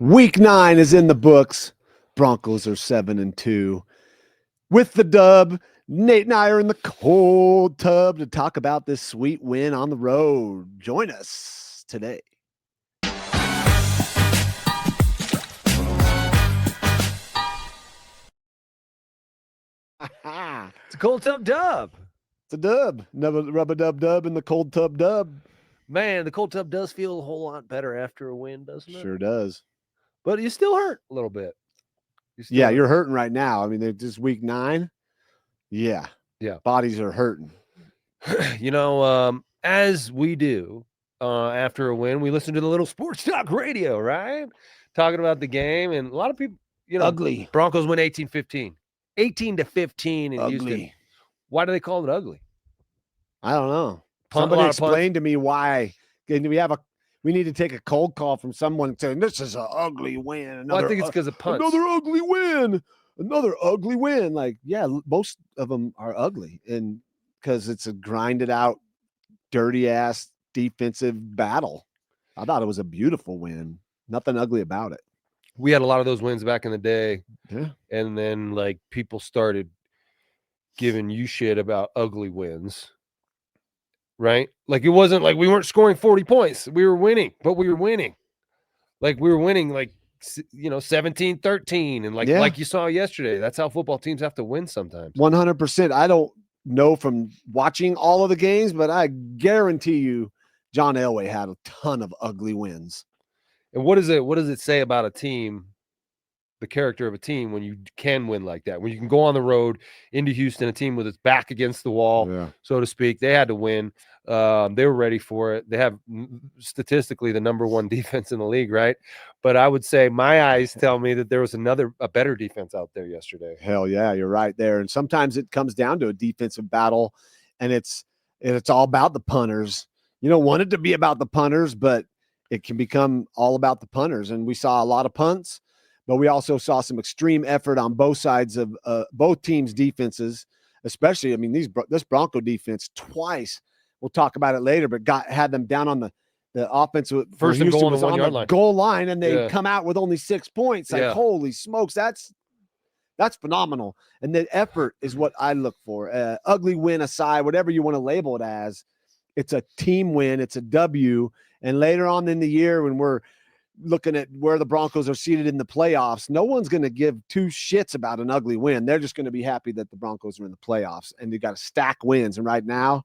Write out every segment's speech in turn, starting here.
Week 9 is in the books. Broncos are 7-2. With the dub, Nate and I are in the cold tub to talk about this sweet win on the road. Join us today. It's a cold tub dub. It's a dub. Rub-a-dub-dub in the cold tub dub. Man, the cold tub does feel a whole lot better after a win, doesn't it? Sure does. But you still hurt a little bit. You're hurting right now. I mean, they're just week 9. Yeah. Bodies are hurting. As we do after a win, we listen to the little sports talk radio, right? Talking about the game. And a lot of people, ugly. Broncos win 18-15. 18-15 in ugly. Houston. Why do they call it ugly? I don't know. Somebody explain to me why. We need to take a cold call from someone saying this is an ugly win. I think it's because of punts. Another ugly win. Another ugly win. Most of them are ugly, and because it's a grinded out, dirty ass defensive battle. I thought it was a beautiful win. Nothing ugly about it. We had a lot of those wins back in the day. Yeah. And then people started giving you shit about ugly wins. Right? It wasn't like we weren't scoring 40 points. We were winning, but we were winning. We were winning 17-13. And like you saw yesterday, that's how football teams have to win sometimes. 100%. I don't know from watching all of the games, but I guarantee you John Elway had a ton of ugly wins. And what does it say about a team, the character of a team, when you can win like that? When you can go on the road into Houston, a team with its back against the wall, so to speak. They had to win. They were ready for it. They have statistically the number 1 defense in the league, right? But I would say my eyes tell me that there was a better defense out there yesterday. Hell yeah, you're right there. And sometimes it comes down to a defensive battle, and it's all about the punters. You don't want it to be about the punters, but it can become all about the punters. And we saw a lot of punts, but we also saw some extreme effort on both sides of both teams' defenses, especially, this Bronco defense twice. We'll talk about it later, but had them down on the offensive first and goal on the 1 yard line. Goal line, and they come out with only 6 points. Holy smokes, that's phenomenal. And the effort is what I look for. Ugly win aside, whatever you want to label it as, it's a team win. It's a W. And later on in the year, when we're looking at where the Broncos are seated in the playoffs, no one's going to give 2 shits about an ugly win. They're just going to be happy that the Broncos are in the playoffs, and they got to stack wins. And right now,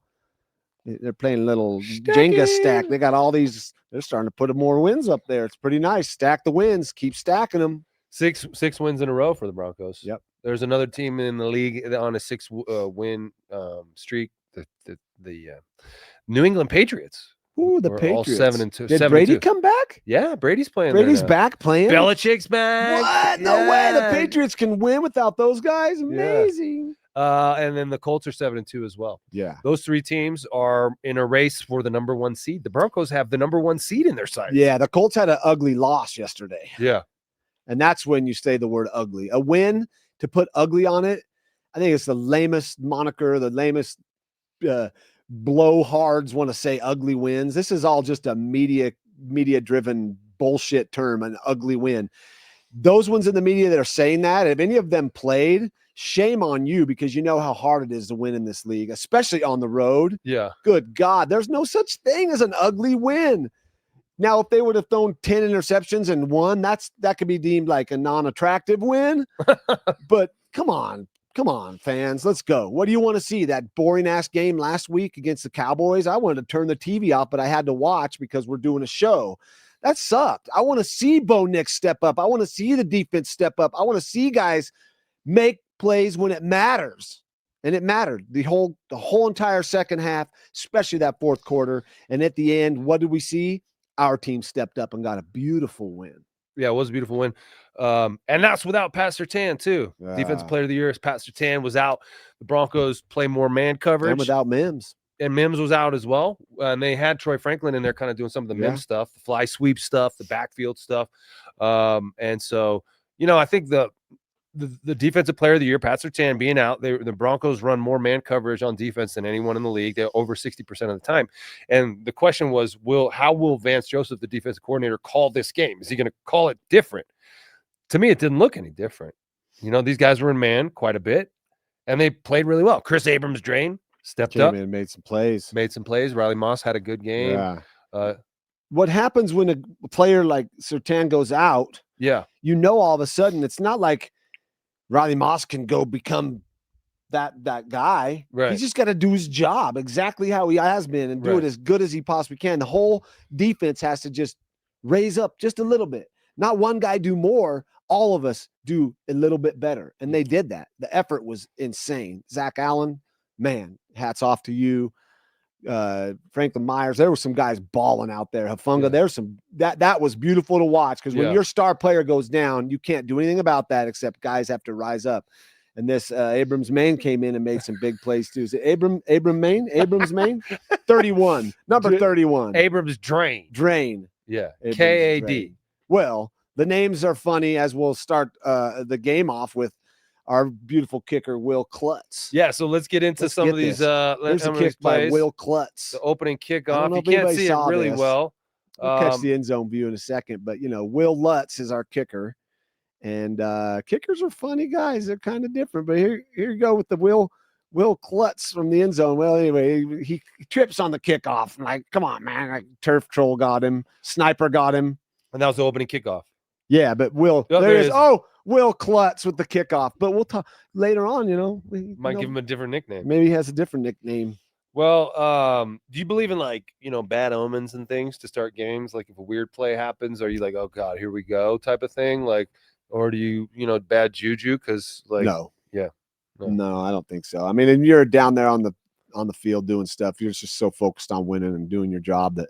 they're playing a little Jenga stack. They got all these. They're starting to put more wins up there. It's pretty nice. Stack the wins. Keep stacking them. 6 wins in a row for the Broncos. Yep. There's another team in the league on a 6 win streak. The New England Patriots. Ooh, the Patriots. All 7-2. Did Brady come back? Yeah, Brady's playing. Brady's back playing. Belichick's back. What? No way. The Patriots can win without those guys. Amazing. And then the Colts are 7-2 as well. Yeah. Those 3 teams are in a race for the number 1 seed. The Broncos have the number 1 seed in their sights. Yeah, the Colts had an ugly loss yesterday. Yeah. And that's when you say the word ugly. A win, to put ugly on it, I think it's the lamest moniker, the lamest blowhards want to say ugly wins. This is all just a media-driven bullshit term, an ugly win. Those ones in the media that are saying that, if any of them played, shame on you, because you know how hard it is to win in this league, especially on the road. Yeah. Good God, there's no such thing as an ugly win. Now, if they would have thrown 10 interceptions and won, that could be deemed like a non-attractive win. But come on, fans, let's go. What do you want to see? That boring-ass game last week against the Cowboys? I wanted to turn the TV off, but I had to watch because we're doing a show. That sucked. I want to see Bo Nix step up. I want to see the defense step up. I want to see guys make plays when it matters. And it mattered the whole entire second half, especially that fourth quarter. And at the end, what did we see? Our team stepped up and got a beautiful win. Yeah, it was a beautiful win. And that's without Pat Surtain, too. Defensive player of the year is Pat Surtain was out. The Broncos play more man coverage. And without Mims. And Mims was out as well. And they had Troy Franklin in there kind of doing some of the Mims stuff, the fly sweep stuff, the backfield stuff. And so, I think the defensive player of the year, Pat Surtain, being out. The Broncos run more man coverage on defense than anyone in the league. They're over 60% of the time. And the question was, how will Vance Joseph, the defensive coordinator, call this game? Is he going to call it different? To me, it didn't look any different. These guys were in man quite a bit, and they played really well. Chris Abrams-Drain stepped up. And made some plays. Riley Moss had a good game. Yeah. What happens when a player like Surtain goes out? Yeah. All of a sudden, it's not like Riley Moss can go become that guy. Right. He's just got to do his job exactly how he has been and do it as good as he possibly can. The whole defense has to just raise up just a little bit. Not one guy do more. All of us do a little bit better. And they did that. The effort was insane. Zach Allen, man, hats off to you. Franklin Myers, there were some guys balling out there. Hafunga, there's some that was beautiful to watch, because when your star player goes down, you can't do anything about that except guys have to rise up. And this Abrams-Drain came in and made some big plays too. Is it Abrams-Drain? 31, number 31. Abrams-Drain. Drain. Yeah. Abrams KAD. Drain. Well, the names are funny, as we'll start the game off with our beautiful kicker, Will Lutz. Yeah, so let's get into some of these. There's a kick by Will Lutz. The opening kickoff. You can't see it really well. We'll catch the end zone view in a second, but Will Lutz is our kicker, and kickers are funny guys. They're kind of different, but here you go with the Will Lutz from the end zone. Well, anyway, he trips on the kickoff. I'm like, come on, man! Like, turf troll got him, sniper got him, and that was the opening kickoff. Yeah, but Will, there is. Oh, Will Lutz with the kickoff. But we'll talk later on, Might give him a different nickname. Maybe he has a different nickname. Well, do you believe in bad omens and things to start games? Like if a weird play happens, are you like, oh God, here we go type of thing? Like, or do you, bad juju? Cause no. Yeah. No, I don't think so. I mean, and you're down there on the field doing stuff. You're just so focused on winning and doing your job that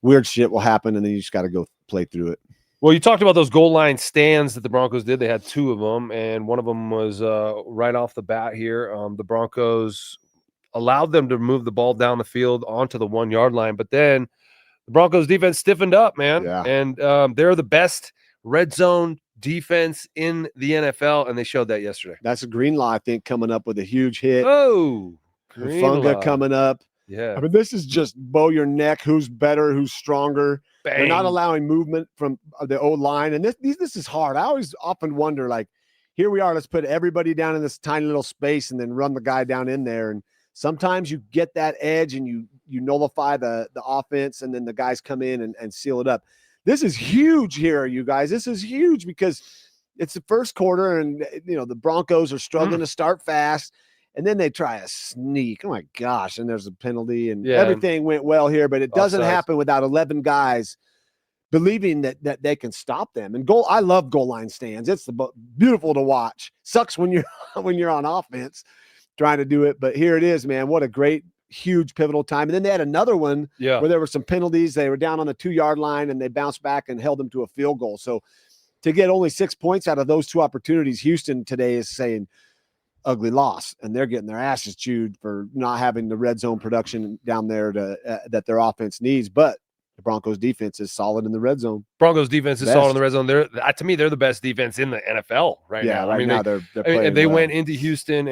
weird shit will happen. And then you just got to go play through it. Well, you talked about those goal line stands that the Broncos did. They had two of them, and one of them was right off the bat here. The Broncos allowed them to move the ball down the field onto the 1 yard line, but then the Broncos defense stiffened up, man. Yeah. And they're the best red zone defense in the NFL, and they showed that yesterday. That's a Greenlaw, I think, coming up with a huge hit. Oh, Funga coming up. Yeah. I mean, this is just bow your neck. Who's better? Who's stronger? Bang. They're not allowing movement from the O-line. And this is hard. I always often wonder, like, here we are. Let's put everybody down in this tiny little space and then run the guy down in there. And sometimes you get that edge and you nullify the offense, and then the guys come in and seal it up. This is huge here, you guys. This is huge because it's the first quarter, and the Broncos are struggling to start fast. And then they try a sneak. Oh, my gosh. And there's a penalty, and everything went well here. But it doesn't happen without 11 guys believing that they can stop them. And I love goal line stands. It's beautiful to watch. Sucks when you're on offense trying to do it. But here it is, man. What a great, huge, pivotal time. And then they had another one where there were some penalties. They were down on the 2 yard line, and they bounced back and held them to a field goal. So to get only 6 points out of those two opportunities, Houston today is saying, ugly loss, and they're getting their asses chewed for not having the red zone production down there that their offense needs. But the Broncos defense is solid in the red zone. Broncos defense is solid in the red zone. To me, they're the best defense in the NFL right now. Right now they're playing and they well. went into Houston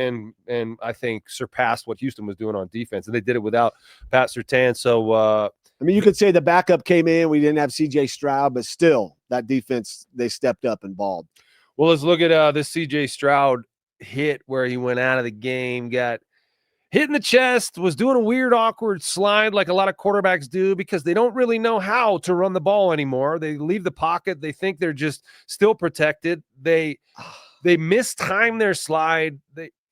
and I think surpassed what Houston was doing on defense, and they did it without Pat Surtain. So I mean, you could say the backup came in. We didn't have CJ Stroud, but still, that defense, they stepped up and balled. Well, let's look at this CJ Stroud hit where he went out of the game, got hit in the chest, was doing a weird, awkward slide like a lot of quarterbacks do because they don't really know how to run the ball anymore. They leave the pocket. They think they're just still protected. They mistime their slide.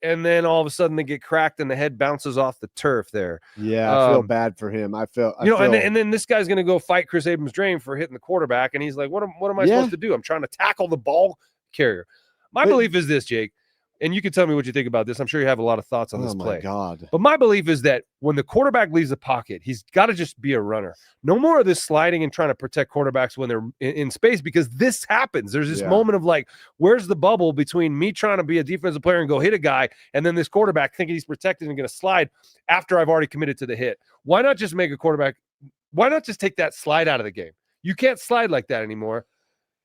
And then all of a sudden they get cracked and the head bounces off the turf there. Yeah, I feel bad for him. And then this guy's going to go fight Chris Abrams-Drain for hitting the quarterback. And he's like, what am I supposed to do? I'm trying to tackle the ball carrier. My belief is this, Jake, and you can tell me what you think about this. I'm sure you have a lot of thoughts on this play. Oh, my God. But my belief is that when the quarterback leaves the pocket, he's got to just be a runner. No more of this sliding and trying to protect quarterbacks when they're in space, because this happens. There's this moment of like, where's the bubble between me trying to be a defensive player and go hit a guy, and then this quarterback thinking he's protected and going to slide after I've already committed to the hit? Why not just make a quarterback? Why not just take that slide out of the game? You can't slide like that anymore.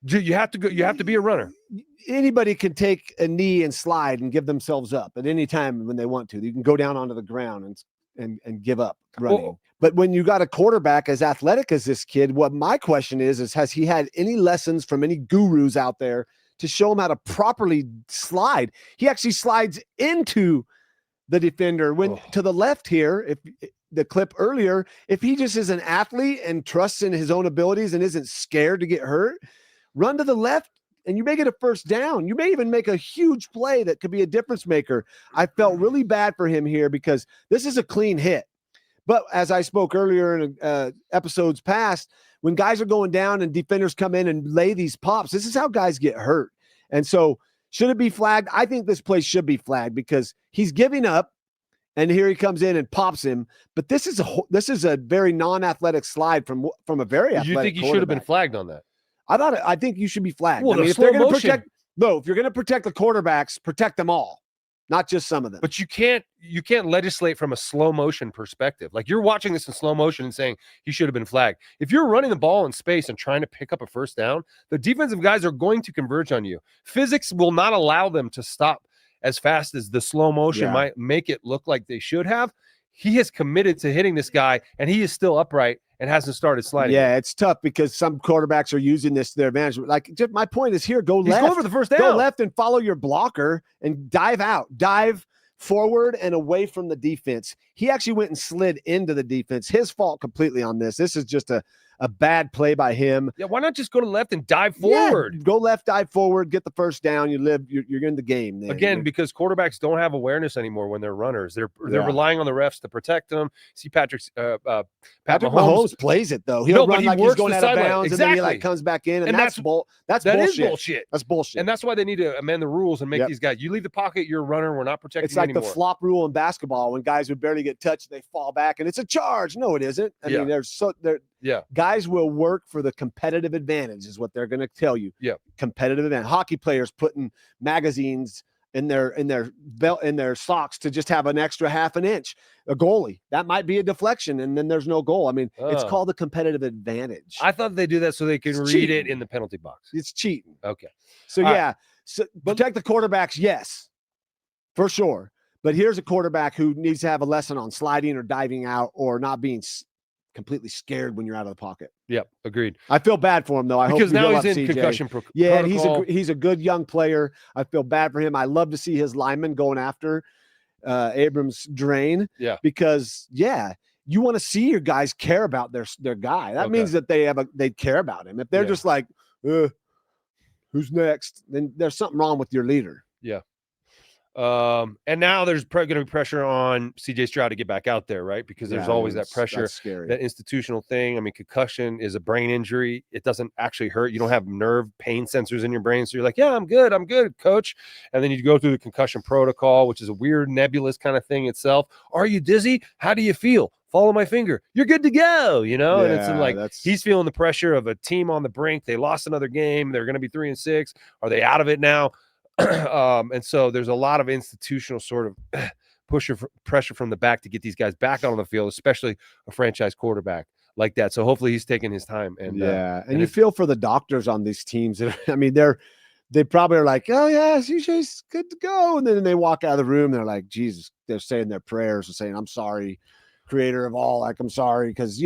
You have to go. You have to be a runner. Anybody can take a knee and slide and give themselves up at any time when they want to. You can go down onto the ground and give up running. Well, but when you got a quarterback as athletic as this kid, what my question is has he had any lessons from any gurus out there to show him how to properly slide? He actually slides into the defender to the left here. If the clip earlier, if he just is an athlete and trusts in his own abilities and isn't scared to get hurt, run to the left and you make it a first down. You may even make a huge play that could be a difference maker. I felt really bad for him here because this is a clean hit. But as I spoke earlier in episodes past, when guys are going down and defenders come in and lay these pops, this is how guys get hurt. And so should it be flagged? I think this play should be flagged because he's giving up and here he comes in and pops him. But this is a very non-athletic slide from a very athletic You think he should have been flagged on that? I think you should be flagged. Well, if they're going to protect, if you're going to protect the quarterbacks, protect them all, not just some of them. But you can't legislate from a slow motion perspective. Like you're watching this in slow motion and saying he should have been flagged. If you're running the ball in space and trying to pick up a first down, the defensive guys are going to converge on you. Physics will not allow them to stop as fast as the slow motion might make it look like they should have. He has committed to hitting this guy, and he is still upright and hasn't started sliding. Yeah, it's tough because some quarterbacks are using this to their advantage. Like, just my point is here, go He's left. going for the first down. Go left and follow your blocker and dive forward and away from the defense. He actually went and slid into the defense. His fault completely on this. This is just a bad play by him. Yeah, why not just go to left and dive forward? Yeah, go left, dive forward, get the first down. You're in the game. Then. Again, because quarterbacks don't have awareness anymore when they're runners. They're relying on the refs to protect them. See Patrick Mahomes plays it though. He'll run like he's going out of bounds, exactly. And then he comes back in, and that's that bullshit. Is bullshit. That's bullshit. And that's why they need to amend the rules and make these guys. You leave the pocket, you're a runner. We're not protecting. It's like anymore. The flop rule in basketball when guys would barely get touched, they fall back, and it's a charge. No, it isn't. I mean, guys will work for the competitive advantage, is what they're going to tell you. Yeah, competitive advantage. Hockey players putting magazines in their belt in their socks to just have an extra half an inch. A goalie, that might be a deflection, and then there's no goal. I mean, it's called a competitive advantage. I thought they do that so they can read it in the penalty box. It's cheating. Okay. So so protect the quarterbacks, yes, for sure. But here's a quarterback who needs to have a lesson on sliding or diving out or not being completely scared when you're out of the pocket. Yep, agreed. I feel bad for him though. Because now he's in concussion protocol. Yeah, he's a good young player. I feel bad for him. I love to see his linemen going after Abrams-Drain. Yeah, because you want to see your guys care about their guy. That means that they care about him. If they're just like, who's next? Then there's something wrong with your leader. Yeah. And now there's going to be pressure on CJ Stroud to get back out there, right? Because there's always that pressure, that institutional thing. I mean, concussion is a brain injury. It doesn't actually hurt. You don't have nerve pain sensors in your brain. So you're like, yeah, I'm good, coach. And then you go through the concussion protocol, which is a weird nebulous kind of thing itself. Are you dizzy? How do you feel? Follow my finger. You're good to go, and it's like he's feeling the pressure of a team on the brink. They lost another game. They're going to be 3-6. Are they out of it now? And so there's a lot of institutional sort of pressure from the back to get these guys back on the field, especially a franchise quarterback like that. So hopefully he's taking his time. And and you feel for the doctors on these teams. I mean, they probably are like, oh yeah, CJ's good to go, and then they walk out of the room. They're like, Jesus, they're saying their prayers and saying, I'm sorry, Creator of all. Like, I'm sorry, because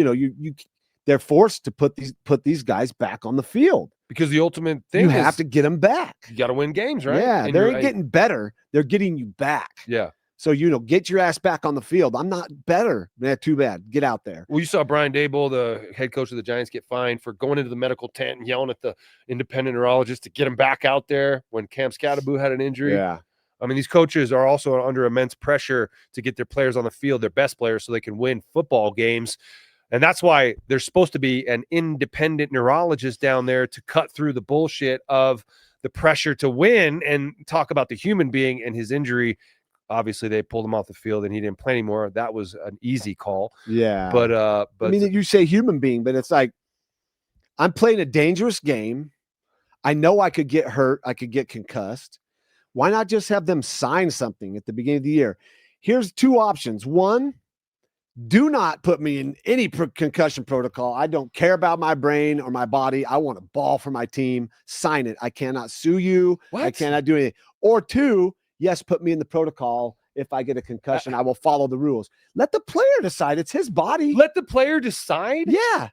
they're forced to put these guys back on the field. Because the ultimate thing is you have to get them back. You got to win games, right? Yeah, they're getting better. They're getting you back. Yeah. So, get your ass back on the field. I'm not better. Man, too bad. Get out there. Well, you saw Brian Daboll, the head coach of the Giants, get fined for going into the medical tent and yelling at the independent neurologist to get him back out there when Cam Scatterbo had an injury. Yeah. I mean, these coaches are also under immense pressure to get their players on the field, their best players, so they can win football games. And that's why there's supposed to be an independent neurologist down there to cut through the bullshit of the pressure to win and talk about the human being and his injury. Obviously, they pulled him off the field and he didn't play anymore. That was an easy call. Yeah. But I mean, you say human being, but it's like, I'm playing a dangerous game. I know I could get hurt. I could get concussed. Why not just have them sign something at the beginning of the year? Here's two options. One, Do not put me in any concussion protocol. I don't care about my brain or my body. I want a ball for my team. Sign it. I cannot sue you. What? I cannot do anything. Or two, yes, put me in the protocol. If I get a concussion, I will follow the rules. Let the player decide. It's his body. Let the player decide? Yeah.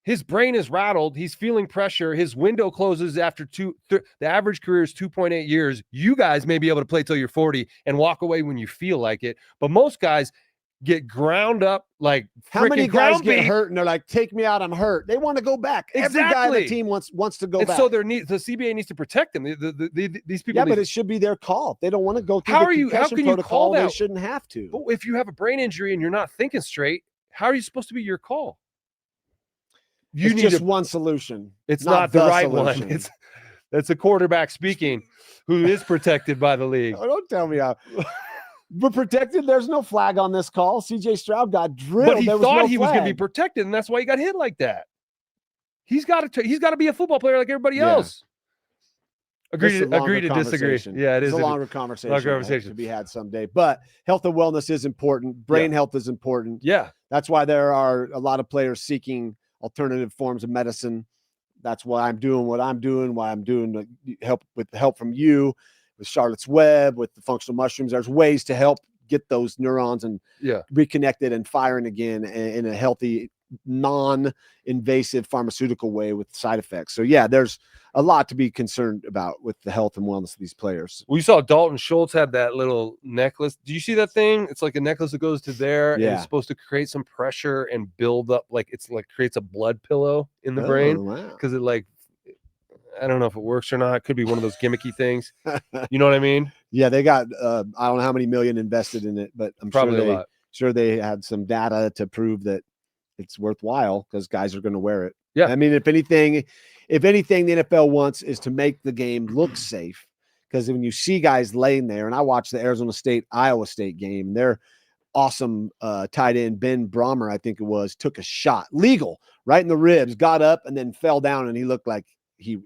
His brain is rattled. He's feeling pressure. His window closes after the average career is 2.8 years. You guys may be able to play till you're 40 and walk away when you feel like it. But most guys get ground up like how many guys get beat. hurt and they're like, take me out, I'm hurt. They want to go back. Exactly. Every guy on the team wants to go and back. So the CBA needs to protect them. These people. Yeah, but it should be their call. If they don't want to go through how the concussion can you protocol, call that? They shouldn't have to. But if you have a brain injury and you're not thinking straight, how are you supposed to be your call? It's just one solution. It's not the right solution. one. That's a quarterback speaking who is protected by the league. Oh, don't tell me how. We're protected. There's no flag on this call. CJ Stroud got drilled. But he thought he was going to be protected, and that's why he got hit like that. He's got to be a football player like everybody else. Agree to disagree. Yeah, it is a longer conversation to be had someday. But health and wellness is important. Brain health is important. Yeah. That's why there are a lot of players seeking alternative forms of medicine. That's why I'm doing what I'm doing, why I'm doing with help from you, with Charlotte's Web, with the functional mushrooms. There's ways to help get those neurons and reconnected and firing again in a healthy, non-invasive pharmaceutical way with side effects. So yeah, there's a lot to be concerned about with the health and wellness of these players. We saw Dalton Schultz had that little necklace. Do you see that thing? It's like a necklace that goes to there. Yeah. And it's supposed to create some pressure and build up, like it's like creates a blood pillow in the brain. Because it like, I don't know if it works or not. It could be one of those gimmicky things. You know what I mean? Yeah, they got I don't know how many million invested in it, but I'm probably sure they had some data to prove that it's worthwhile because guys are going to wear it. Yeah. I mean, if anything, the NFL wants is to make the game look safe. Because when you see guys laying there, and I watched the Arizona State, Iowa State game, their awesome tight end, Ben Brahmer, I think it was, took a shot, legal, right in the ribs, got up and then fell down, and he looked like he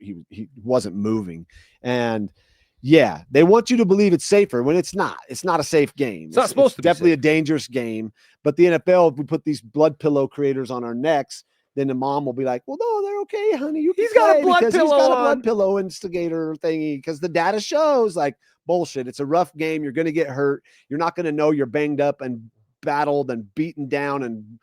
wasn't moving. And yeah, they want you to believe it's safer when it's not. It's not a safe game. It's not supposed to be definitely safe. A dangerous game. But the NFL, if we put these blood pillow creators on our necks, then the mom will be like, well, no, they're okay, honey. He's got a blood pillow instigator thingy because the data shows like bullshit. It's a rough game. You're going to get hurt. You're not going to know you're banged up and battled and beaten down and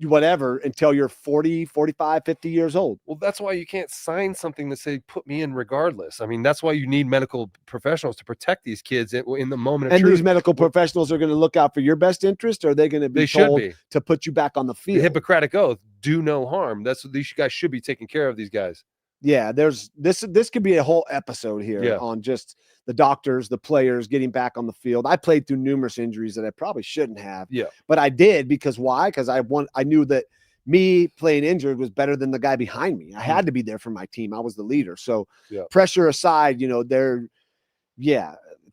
whatever until you're 40, 45, 50 years old. Well, that's why you can't sign something that say put me in regardless. I mean, that's why you need medical professionals to protect these kids in the moment of truth. These medical professionals are going to look out for your best interest, or are they going to be told to put you back on the field? The Hippocratic Oath, do no harm. That's what these guys should be taking care of, these guys. Yeah, there's this could be a whole episode here on just the doctors, the players getting back on the field. I played through numerous injuries that I probably shouldn't have. Yeah. But I did because why? Because I knew that me playing injured was better than the guy behind me. I had to be there for my team. I was the leader. So pressure aside,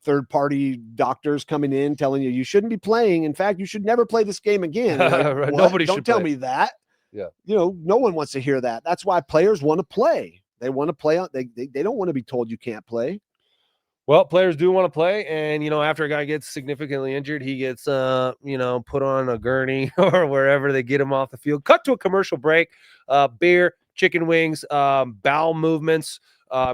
third-party doctors coming in telling you shouldn't be playing. In fact, you should never play this game again. Like, Nobody don't should tell play. me that. Yeah. No one wants to hear that. That's why players want to play. They want to play. They don't want to be told you can't play. Well, players do want to play. And, after a guy gets significantly injured, he gets, put on a gurney or wherever they get him off the field. Cut to a commercial break. Beer, chicken wings, bowel movements,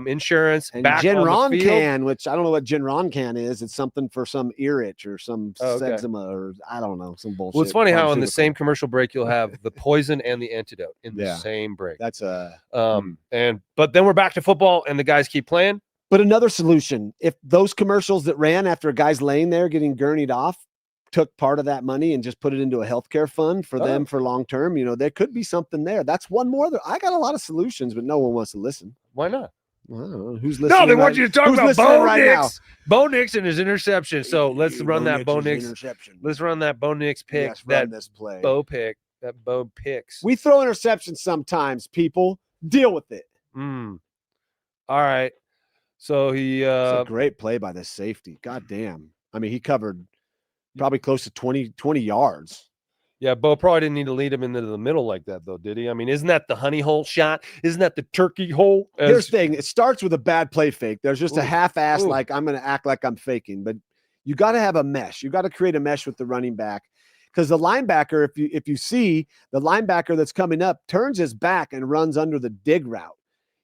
insurance, and back Genron can, which I don't know what Genron can is. It's something for some ear itch or some eczema or I don't know, some bullshit. Well, it's funny how in the same commercial break you'll have the poison and the antidote in the same break. That's but then we're back to football and the guys keep playing. But another solution, if those commercials that ran after a guy's laying there getting gurneyed off took part of that money and just put it into a healthcare fund for them for long term, there could be something there. That's one more. I got a lot of solutions, but no one wants to listen. Why not? Well, I don't know. Who's listening? No, they want you to talk about Bo Nix. Now? Bo Nix and his interception. So let's run that Bo Nix. Let's run that Bo Nix pick. This play. Bo pick. That Bo picks. We throw interceptions sometimes. People deal with it. All right. So it's a great play by this safety. God damn. I mean, he covered probably close to 20 yards. Yeah, Bo probably didn't need to lead him into the middle like that, though, did he? I mean, isn't that the honey hole shot? Isn't that the turkey hole? Here's the thing. It starts with a bad play fake. There's just a half-ass, like I'm going to act like I'm faking. But you got to have a mesh. You got to create a mesh with the running back. because the linebacker, if you see the linebacker that's coming up, turns his back and runs under the dig route.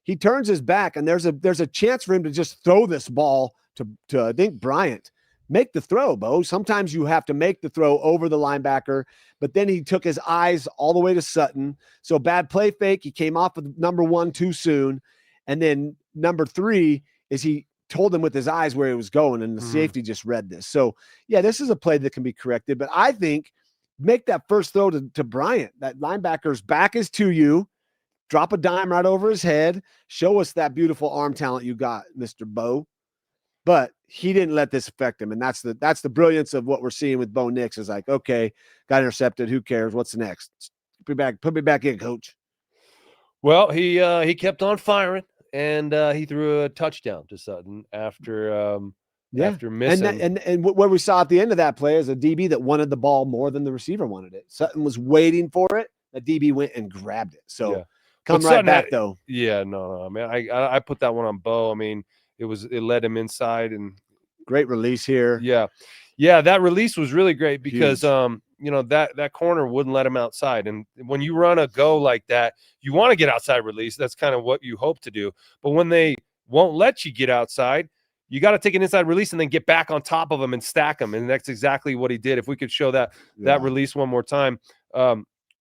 He turns his back, and there's a chance for him to just throw this ball to I think Bryant. Make the throw, Bo. Sometimes you have to make the throw over the linebacker, but then he took his eyes all the way to Sutton. So bad play fake. He came off of number 1 too soon. And then number 3 is he told him with his eyes where he was going, and the safety just read this. So, yeah, this is a play that can be corrected. But I think make that first throw to Bryant. That linebacker's back is to you. Drop a dime right over his head. Show us that beautiful arm talent you got, Mr. Bo. But he didn't let this affect him, and that's the brilliance of what we're seeing with Bo Nix. Is like, okay, got intercepted. Who cares? What's next? Put me back in, coach. Well, he kept on firing, and he threw a touchdown to Sutton after missing. And what we saw at the end of that play is a DB that wanted the ball more than the receiver wanted it. Sutton was waiting for it. The DB went and grabbed it. So come right back, though. Yeah, no, man. I put that one on Bo. I mean, it led him inside, and great release here. Yeah, that release was really great because that corner wouldn't let him outside. And when you run a go like that, you want to get outside release. That's kind of what you hope to do. But when they won't let you get outside, you got to take an inside release and then get back on top of them and stack them. And that's exactly what he did. If we could show that release one more time,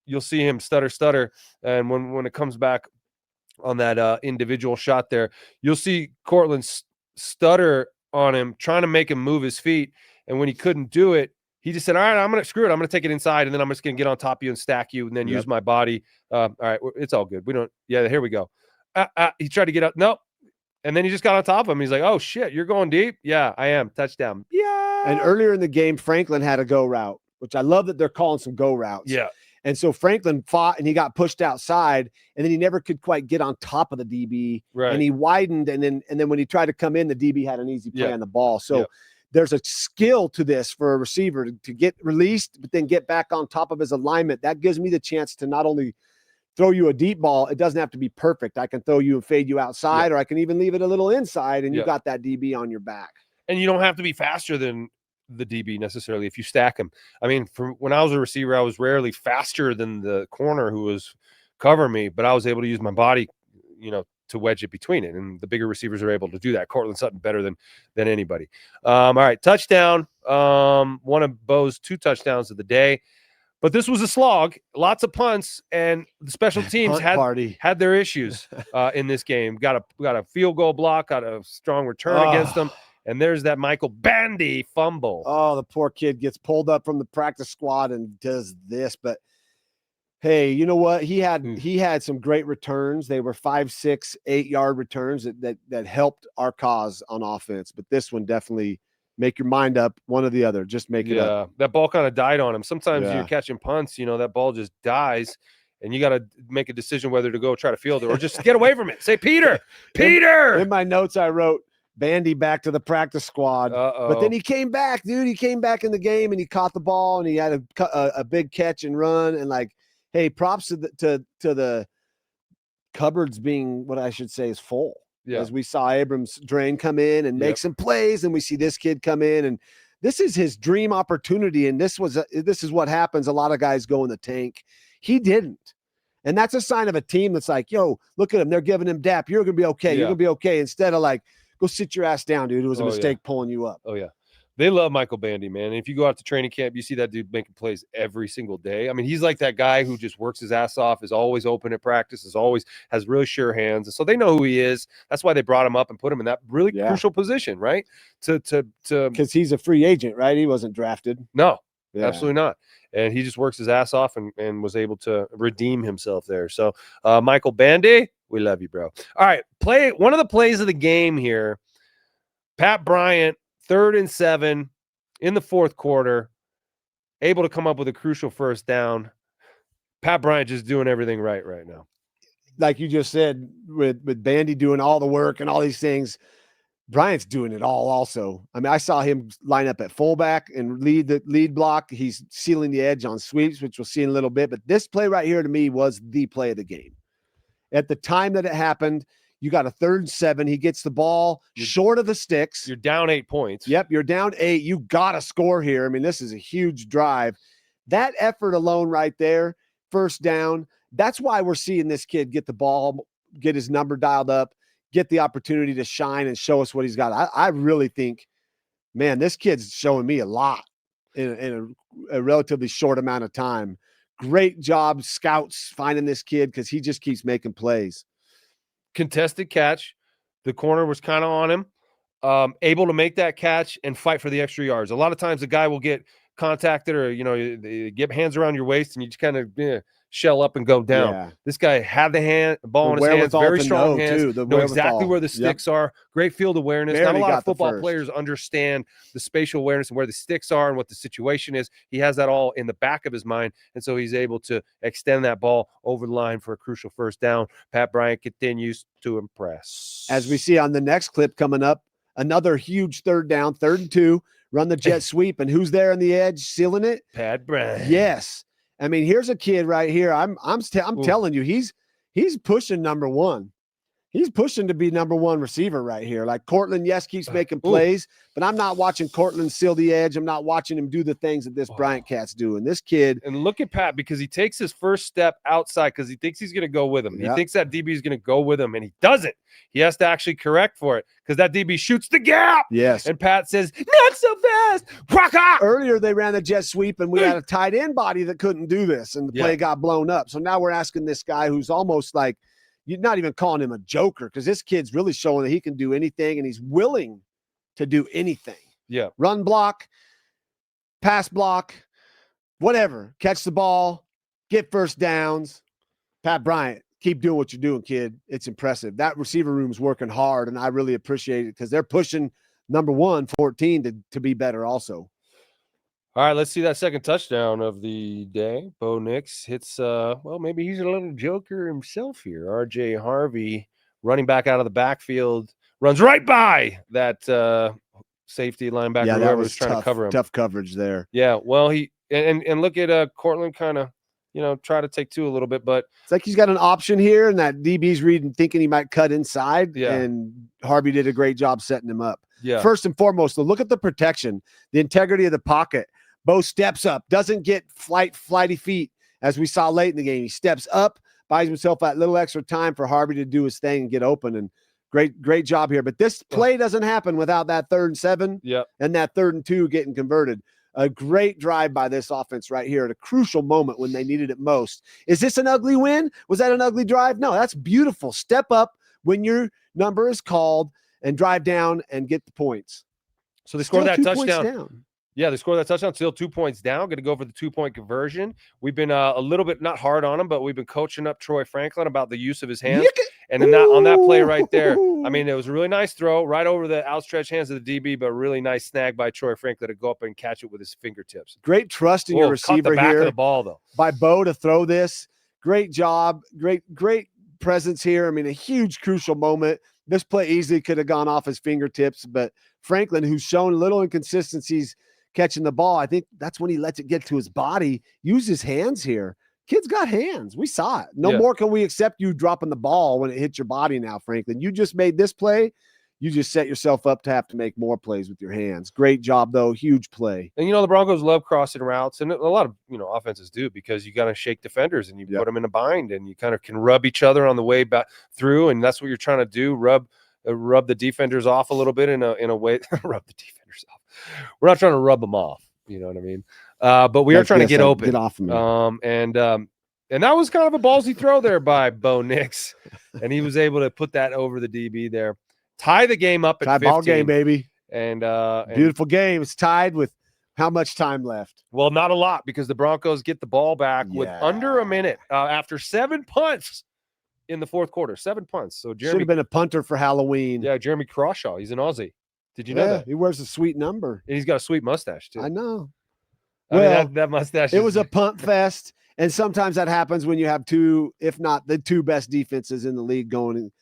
you'll see him stutter. And when it comes back on that individual shot there, you'll see Cortland stutter on him, trying to make him move his feet. And when he couldn't do it, he just said, all right, I'm going to take it inside, and then I'm just going to get on top of you and stack you and then use my body. All right, it's all good. Here we go. He tried to get up. Nope. And then he just got on top of him. He's like, oh, shit, you're going deep? Yeah, I am. Touchdown. Yeah. And earlier in the game, Franklin had a go route, which I love that they're calling some go routes. Yeah. And so Franklin fought, and he got pushed outside, and then he never could quite get on top of the DB. Right. And he widened, and then when he tried to come in, the DB had an easy play on the ball. So there's a skill to this for a receiver to get released, but then get back on top of his alignment. That gives me the chance to not only throw you a deep ball, it doesn't have to be perfect. I can throw you and fade you outside, or I can even leave it a little inside, and you got that DB on your back. And you don't have to be faster than the DB necessarily if you stack him. I mean, when I was a receiver, I was rarely faster than the corner who was covering me, but I was able to use my body, to wedge it between it. And the bigger receivers are able to do that. Cortland Sutton better than anybody. All right, touchdown. One of Bo's 2 touchdowns of the day. But this was a slog, lots of punts, and the special teams had their issues in this game. Got a field goal block, got a strong return against them. And there's that Michael Bandy fumble. Oh, the poor kid gets pulled up from the practice squad and does this. But hey, you know what? He had some great returns. They were 5, 6, 8-yard returns that helped our cause on offense. But this one definitely make your mind up, one or the other. Just make it up. That ball kind of died on him. Sometimes you're catching punts, that ball just dies, and you got to make a decision whether to go try to field it or just get away from it. Say, Peter. In my notes, I wrote, Bandy back to the practice squad. But then he came back, dude. He came back in the game, and he caught the ball, and he had a big catch and run. And hey, props to the cupboards being what I should say is full. Yeah. As we saw Abrams-Drain come in and make some plays, and we see this kid come in, and this is his dream opportunity. And this is what happens. A lot of guys go in the tank. He didn't. And that's a sign of a team that's like, yo, look at him. They're giving him dap. You're going to be okay. Yeah. You're going to be okay. Instead of go sit your ass down, dude. It was a mistake pulling you up. Oh, yeah. They love Michael Bandy, man. And if you go out to training camp, you see that dude making plays every single day. I mean, he's like that guy who just works his ass off, is always open at practice, has really sure hands. And so they know who he is. That's why they brought him up and put him in that really crucial position, right? Because he's a free agent, right? He wasn't drafted. No, absolutely not. And he just works his ass off and was able to redeem himself there. So, Michael Bandy, we love you, bro. All right, one of the plays of the game here, Pat Bryant, 3rd and 7 in the 4th quarter, able to come up with a crucial first down. Pat Bryant just doing everything right now. Like you just said, with Bandy doing all the work and all these things, Bryant's doing it all also. I mean, I saw him line up at fullback and lead the lead block. He's sealing the edge on sweeps, which we'll see in a little bit. But this play right here to me was the play of the game. At the time that it happened, you got a 3rd and 7. He gets the ball short of the sticks. You're down 8 points. Yep, you're down 8. You got to score here. I mean, this is a huge drive. That effort alone right there, first down, that's why we're seeing this kid get the ball, get his number dialed up, get the opportunity to shine and show us what he's got. I really think, man, this kid's showing me a lot in a relatively short amount of time. Great job, scouts, finding this kid because he just keeps making plays. Contested catch. The corner was kind of on him, able to make that catch and fight for the extra yards. A lot of times the guy will get contacted or, you get hands around your waist and you just kind of shell up and go down. Yeah. This guy had the ball in his hands, very strong hands, know exactly where the sticks are, great field awareness. Not a lot of football players understand the spatial awareness and where the sticks are and what the situation is. He has that all in the back of his mind, and so he's able to extend that ball over the line for a crucial first down. Pat Bryant continues to impress. As we see on the next clip coming up, another huge third down, 3rd and 2, run the jet sweep, and who's there on the edge sealing it? Pat Bryant. Yes. I mean, here's a kid right here. I'm telling you, he's pushing number one. He's pushing to be number one receiver right here. Like Cortland, yes, keeps making plays, but I'm not watching Cortland seal the edge. I'm not watching him do the things that this Bryant cat's doing. This kid. And look at Pat, because he takes his first step outside because he thinks he's going to go with him. Yep. He thinks that DB is going to go with him, and he doesn't. He has to actually correct for it because that DB shoots the gap. Yes. And Pat says, not so fast. Earlier, they ran the jet sweep, and we had a tight end body that couldn't do this, and the play got blown up. So now we're asking this guy who's almost like, you're not even calling him a joker because this kid's really showing that he can do anything and he's willing to do anything. Yeah. Run block, pass block, whatever. Catch the ball, get first downs. Pat Bryant, keep doing what you're doing, kid. It's impressive. That receiver room's working hard, and I really appreciate it because they're pushing number 114 to be better also. All right, let's see that second touchdown of the day. Bo Nix hits, maybe he's a little joker himself here. R.J. Harvey running back out of the backfield, runs right by that safety linebacker. Yeah, that was trying to cover him. Tough coverage there. Yeah, well, he and look at Cortland kind of, try to take two a little bit, but it's like he's got an option here, and that DB's reading, thinking he might cut inside, yeah. And Harvey did a great job setting him up. Yeah. First and foremost, look at the protection, the integrity of the pocket. Bo steps up, doesn't get flighty feet as we saw late in the game. He steps up, buys himself that little extra time for Harvey to do his thing and get open. And great job here. But this play doesn't happen without that 3rd and 7 and that 3rd and 2 getting converted. A great drive by this offense right here at a crucial moment when they needed it most. Is this an ugly win? Was that an ugly drive? No, that's beautiful. Step up when your number is called and drive down and get the points. So they scored that touchdown. Yeah, they scored that touchdown, still 2 points down. Going to go for the 2-point conversion. We've been a little bit, not hard on him, but we've been coaching up Troy Franklin about the use of his hands. And then on that play right there, I mean, it was a really nice throw right over the outstretched hands of the DB, but a really nice snag by Troy Franklin to go up and catch it with his fingertips. Great trust in your receiver the back here. Of the ball, though. By Bo to throw this. Great job. Great presence here. I mean, a huge crucial moment. This play easily could have gone off his fingertips, but Franklin, who's shown little inconsistencies catching the ball, I think that's when he lets it get to his body. Use his hands here. Kid's got hands. We saw it. No more can we accept you dropping the ball when it hits your body now, Franklin. You just made this play. You just set yourself up to have to make more plays with your hands. Great job, though. Huge play. And, the Broncos love crossing routes, and a lot of, offenses do, because you got to shake defenders and you put them in a bind, and you kind of can rub each other on the way back through, and that's what you're trying to do, rub the defenders off a little bit in a way. Rub the defenders off. We're not trying to rub them off, you know what I mean? But we are trying to get open. Get off of me. And that was kind of a ballsy throw there by Bo Nix, and he was able to put that over the DB there. Tie the game up at 15. Ball game, baby. And beautiful game. It's tied with how much time left? Well, not a lot, because the Broncos get the ball back with under a minute after 7 punts in the fourth quarter. 7 punts. So Jeremy should have been a punter for Halloween. Yeah, Jeremy Crawshaw. He's an Aussie. Did you know that? He wears a sweet number. And he's got a sweet mustache, too. I know. I mean, that mustache. It was a punt fest, and sometimes that happens when you have two, if not the two best defenses in the league going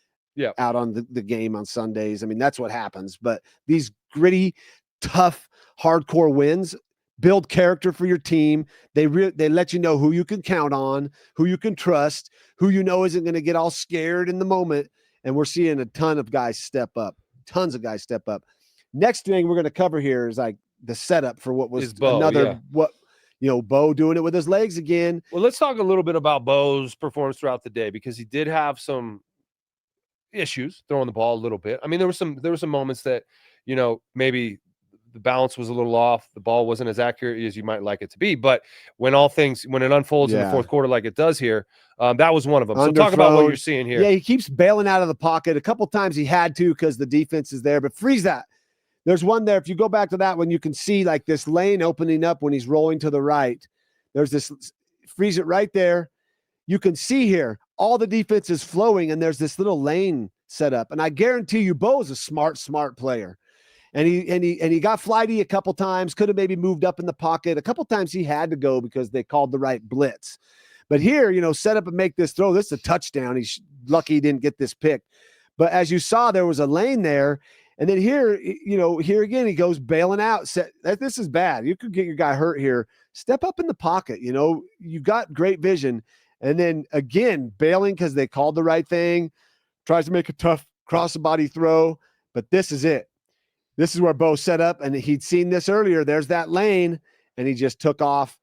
out on the game on Sundays. I mean, that's what happens. But these gritty, tough, hardcore wins build character for your team. They let you know who you can count on, who you can trust, who you know isn't going to get all scared in the moment. And we're seeing a ton of guys step up. Tons of guys step up. Next thing we're going to cover here is like the setup for what was Bo doing it with his legs again. Well, let's talk a little bit about Bo's performance throughout the day, because he did have some issues throwing the ball a little bit. I mean, there were some moments that, maybe the balance was a little off. The ball wasn't as accurate as you might like it to be. But when it unfolds in the fourth quarter like it does here, that was one of them. So talk about what you're seeing here. Yeah, he keeps bailing out of the pocket. A couple times he had to because the defense is there, but freeze that. There's one there. If you go back to that one, you can see like this lane opening up when he's rolling to the right. There's this, freeze it right there. You can see here, all the defense is flowing and there's this little lane set up. And I guarantee you, Bo is a smart player. And he got flighty a couple times, could have maybe moved up in the pocket. A couple times he had to go because they called the right blitz. But here, set up and make this throw. This is a touchdown. He's lucky he didn't get this pick. But as you saw, there was a lane there. And then here again, he goes bailing out. This is bad. You could get your guy hurt here. Step up in the pocket. You got great vision. And then again, bailing because they called the right thing. Tries to make a tough cross-the-body throw. But this is it. This is where Bo set up, and he'd seen this earlier. There's that lane, and he just took off.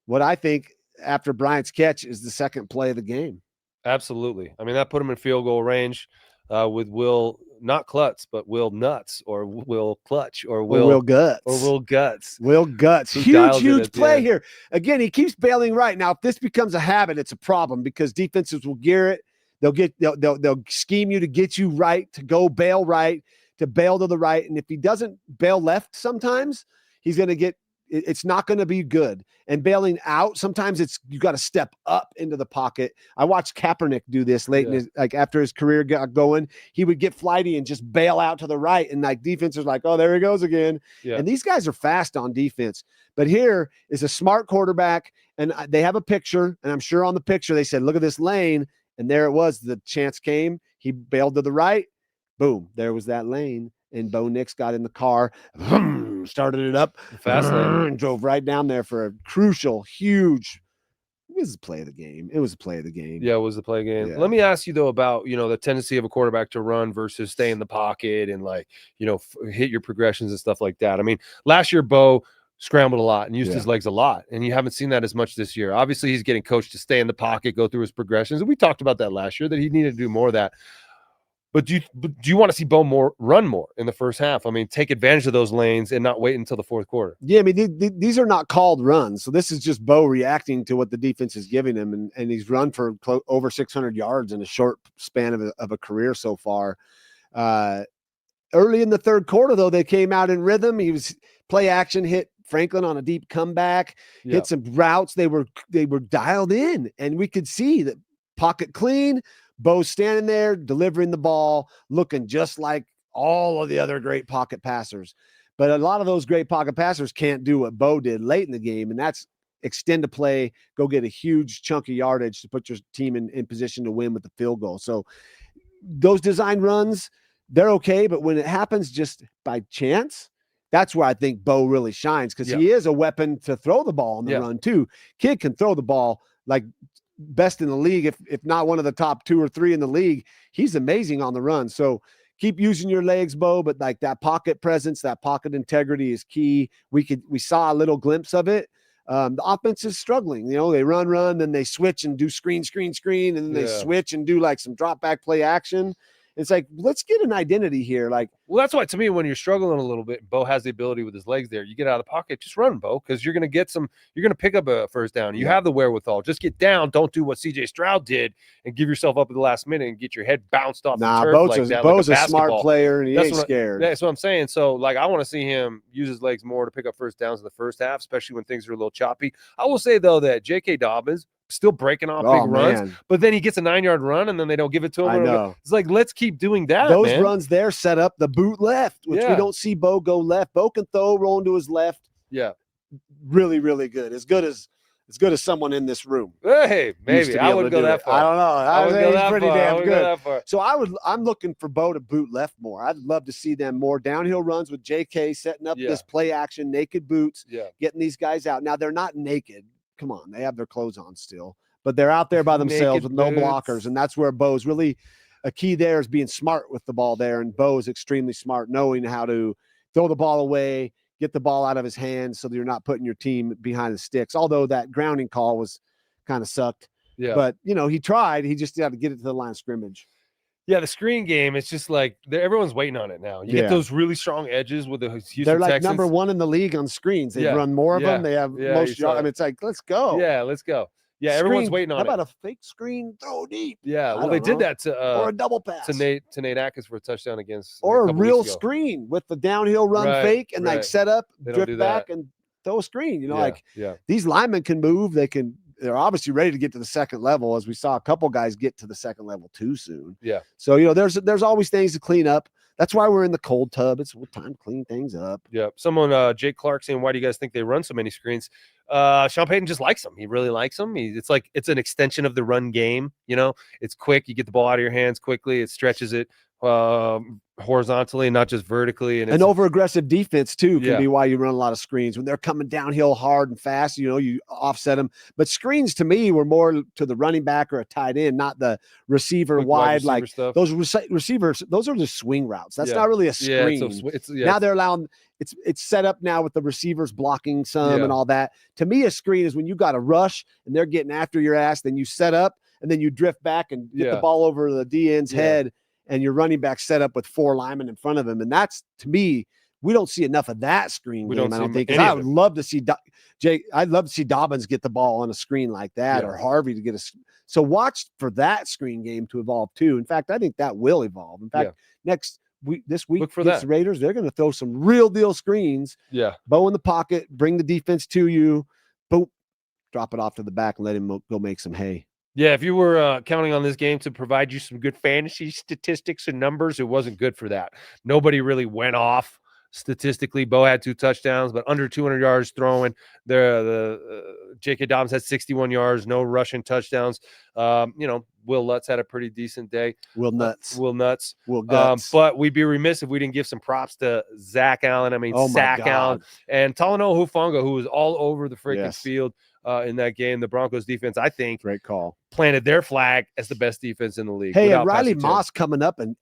What I think, after Bryant's catch, is the second play of the game. Absolutely. I mean, that put him in field goal range with Will, not Klutz, but Will Nuts, or Will Clutch, or Will Guts. Or Will Guts. Will Guts. Huge play here. Again, he keeps bailing right. Now, if this becomes a habit, it's a problem because defenses will gear it. They'll scheme you to get you right, to go bail right, to bail to the right. And if he doesn't bail left sometimes, he's going to it's not going to be good. And bailing out, sometimes you got to step up into the pocket. I watched Kaepernick do this late in after his career got going. He would get flighty and just bail out to the right. And defense like, oh, there he goes again. Yeah. And these guys are fast on defense. But here is a smart quarterback, and they have a picture. And I'm sure on the picture they said, look at this lane. And there it was. The chance came. He bailed to the right. Boom. There was that lane. And Bo Nix got in the car, started it up, fast lane, and drove right down there for a crucial, huge. It was the play of the game. It was the play of the game. Yeah, it was the play of the game. Yeah. Let me ask you, though, about, the tendency of a quarterback to run versus stay in the pocket and, hit your progressions and stuff like that. I mean, last year, Bo scrambled a lot and used his legs a lot, and you haven't seen that as much this year. Obviously, he's getting coached to stay in the pocket, go through his progressions, and we talked about that last year, that he needed to do more of that. But do you want to see Bo run more in the first half? I mean, take advantage of those lanes and not wait until the fourth quarter. Yeah, I mean, these are not called runs. So this is just Bo reacting to what the defense is giving him. And he's run for over 600 yards in a short span of a career so far. Early in the third quarter, though, they came out in rhythm. He was play action, hit Franklin on a deep comeback, hit some routes. They were dialed in, and we could see that pocket clean. Bo standing there, delivering the ball, looking just like all of the other great pocket passers. But a lot of those great pocket passers can't do what Bo did late in the game, and that's extend a play, go get a huge chunk of yardage to put your team in position to win with the field goal. So those design runs, they're okay, but when it happens just by chance, that's where I think Bo really shines, because he is a weapon to throw the ball on the run too. Kid can throw the ball like best in the league, if not one of the top 2 or 3 in the league. He's amazing on the run. So keep using your legs, Bo, but like that pocket presence, that pocket integrity is key. We saw a little glimpse of it. The offense is struggling. They run, then they switch and do screen, and then they switch and do like some drop back play action. It's like, let's get an identity here. Well, that's why, to me, when you're struggling a little bit, Bo has the ability with his legs there. You get out of the pocket, just run, Bo, because you're going to pick up a first down. You have the wherewithal. Just get down. Don't do what C.J. Stroud did and give yourself up at the last minute and get your head bounced off the turf Bo's a smart player, and he ain't scared. That's what I'm saying. So, I want to see him use his legs more to pick up first downs in the first half, especially when things are a little choppy. I will say, though, that J.K. Dobbins still breaking off big runs, but then he gets a 9-yard run and then they don't give it to him. I know. It's like, let's keep doing that. Those runs there set up the boot left, which we don't see Bo go left. Bo can throw, roll into his left. Yeah. Really, really good. As good as someone in this room. Hey, maybe I wouldn't go that far. I don't know. I would go that pretty damn good. So I'm looking for Bo to boot left more. I'd love to see them more downhill runs with JK setting up this play action, naked boots, getting these guys out. Now they're not naked. Come on, they have their clothes on still, but they're out there by themselves with no blockers, and that's where Bo's really a key there, is being smart with the ball there, and Bo is extremely smart, knowing how to throw the ball away, get the ball out of his hands so that you're not putting your team behind the sticks. Although that grounding call was kind of sucked. Yeah. But, he tried. He just had to get it to the line of scrimmage. Yeah, the screen game, it's just like everyone's waiting on it now. You get those really strong edges with the Houston They're like Texans. number 1 in the league on screens. They run more of them. They have most yards. I mean, it's like, let's go. Yeah, let's go. Yeah, everyone's waiting on it. How about a fake screen throw deep? Yeah, well, they did that to or a double pass to Nate Atkins for a touchdown against, or a real screen with the downhill run fake and like set up, drift back and throw a screen. These linemen can move. They're obviously ready to get to the second level, as we saw a couple guys get to the second level too soon. Yeah. So, there's always things to clean up. That's why we're in the cold tub. It's time to clean things up. Yeah. Someone, Jake Clark, saying, why do you guys think they run so many screens? Sean Payton just likes them. He really likes them. It's like it's an extension of the run game. It's quick. You get the ball out of your hands quickly. It stretches it horizontally, not just vertically. And over aggressive defense too can be why you run a lot of screens when they're coming downhill hard and fast. You offset them, but screens to me were more to the running back or a tight end, not the receiver wide like stuff. Those receivers. Those are just swing routes. That's not really a screen. Now they're allowing. It's set up now with the receivers blocking some and all that. To me, a screen is when you got a rush and they're getting after your ass. Then you set up and then you drift back and get the ball over the DN's head. And your running back set up with 4 linemen in front of him. And that's, to me, we don't see enough of that screen game, I don't think. I would love to see I'd love to see Dobbins get the ball on a screen like that or Harvey to get a – so watch for that screen game to evolve too. In fact, I think that will evolve. In fact, this week against the Raiders, they're going to throw some real deal screens. Yeah. Bow in the pocket, bring the defense to you, boom, drop it off to the back and let him go make some hay. Yeah, if you were counting on this game to provide you some good fantasy statistics and numbers, it wasn't good for that. Nobody really went off statistically. Bo had 2 touchdowns, but under 200 yards throwing. J.K. Dobbins had 61 yards, no rushing touchdowns. Will Lutz had a pretty decent day. Will Nuts. But we'd be remiss if we didn't give some props to Zach Allen. Zach Allen and Talanoa Hufanga, who was all over the freaking field. In that game, the Broncos defense, I think, great call, planted their flag as the best defense in the league. Hey, and Riley Moss coming up and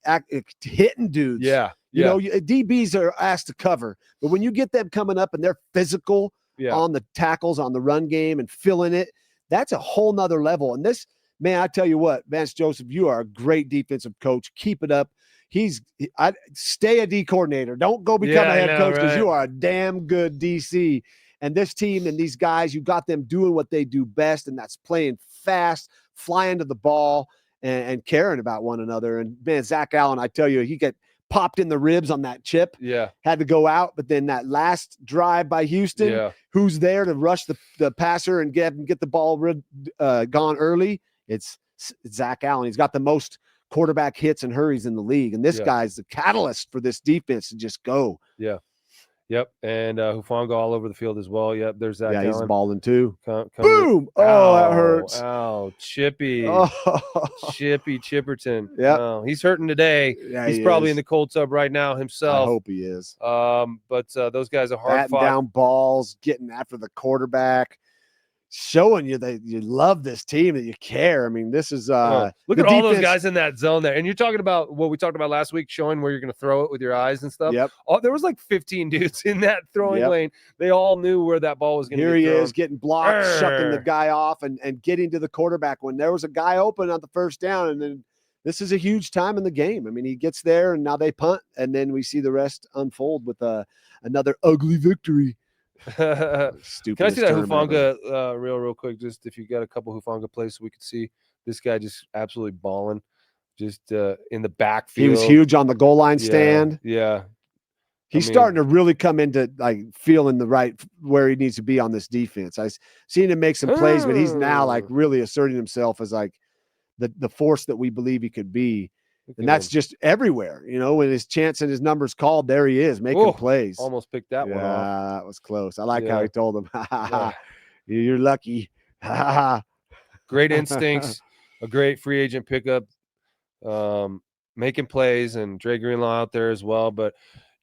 hitting dudes. DBs are asked to cover, but when you get them coming up and they're physical on the tackles, on the run game and filling it, that's a whole nother level. And this, man, I tell you what, Vance Joseph, you are a great defensive coach. Keep it up. Stay a D coordinator. Don't go become a head coach because you are a damn good DC. And this team and these guys, you got them doing what they do best, and that's playing fast, flying to the ball, and caring about one another. And, man, Zach Allen, I tell you, he got popped in the ribs on that chip. Yeah. Had to go out. But then that last drive by Houston, who's there to rush the passer and get the ball gone early? It's Zach Allen. He's got the most quarterback hits and hurries in the league. And this guy's the catalyst for this defense to just go. Yeah. Yep, and Hufanga all over the field as well. Yep, there's that. Yeah, he's balling too. Boom! Oh, that hurts. Ow, Chippy. Oh. Chippy Chipperton. Yeah, he's hurting today. Yeah, he's probably in the cold tub right now himself. I hope he is. But those guys are hard fought. Down balls, getting after the quarterback, showing you that you love this team, that you care. I mean, this is look at all those guys in that zone there. And you're talking about what we talked about last week, showing where you're going to throw it with your eyes and stuff. Yep. There was like 15 dudes in that throwing lane. They all knew where that ball was going to be. Here he is getting blocked, shucking the guy off and getting to the quarterback when there was a guy open on the first down. And then this is a huge time in the game. I mean, he gets there and now they punt, and then we see the rest unfold with another ugly victory. Can I see that Hufanga real quick? Just if you got a couple Hufanga plays, so we could see this guy just absolutely balling, just in the backfield. He was huge on the goal line stand. Yeah, he's starting to really come into like feeling the right where he needs to be on this defense. I've seen him make some plays, but he's now like really asserting himself as like the force that we believe he could be. And that's just everywhere, when his chance and his numbers called, there he is making plays. Almost picked that one off. Yeah, that was close. I like how he told him, you're lucky. Great instincts, a great free agent pickup, making plays, and Dre Greenlaw out there as well. But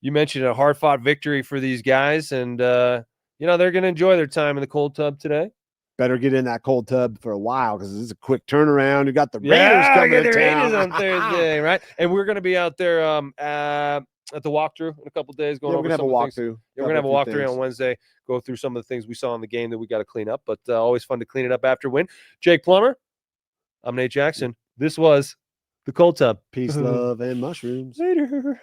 you mentioned a hard-fought victory for these guys, and, they're going to enjoy their time in the cold tub today. Better get in that cold tub for a while because it's a quick turnaround. You got the Raiders coming to town on Thursday, right? And we're going to be out there at the walkthrough in a couple days. Going we're over gonna have a some of the things. walkthrough. Yeah, we're gonna have a walkthrough on Wednesday. Go through some of the things we saw in the game that we got to clean up. But always fun to clean it up after a win. Jake Plummer. I'm Nate Jackson. This was the Cold Tub. Peace, love, and mushrooms. Later.